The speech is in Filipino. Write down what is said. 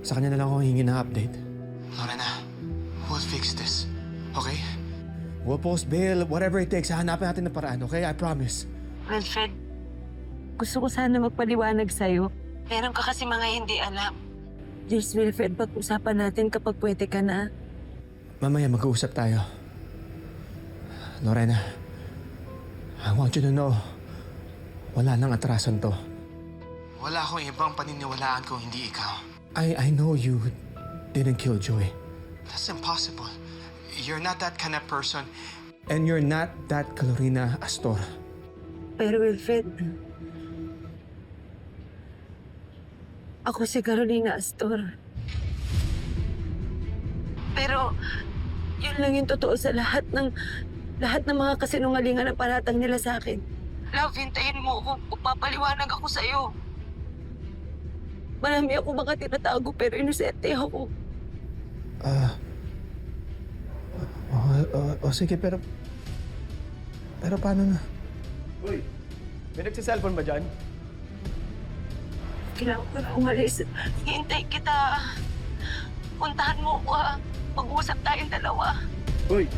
Sa kanya na lang ako hingi ng update. Lorena, we'll fix this. Okay? We'll post bail, whatever it takes. Hahanapin natin ng paraan, okay? I promise. Wilfred, gusto ko sana magpaliwanag sa'yo. Meron ka kasi mga hindi alam. Please, Wilfred, pag-usapan natin kapag pwede ka na. Mamaya mag-uusap tayo. Lorena, I want you to know, wala nang atrasan to. Wala akong ibang paniniwalaan kung hindi ikaw. I know you didn't kill Joy. That's impossible. You're not that kind of person. And you're not that Carolina Astor. Pero Wilfred, ako si Carolina Astor. Pero yun lang yung totoo sa lahat ng mga kasinungalingan na paratang nila sa akin. Love, hintayin mo ako. Papaliwanag ako sa'yo. Marami ako mga tinatago pero inosente ako. Sige, pero paano na? Uy, may nagsiselfone ba dyan? Kailangan ko na umalis. Hintay kita. Puntahan mo ako, ha. Mag-uusap tayong dalawa. Uy,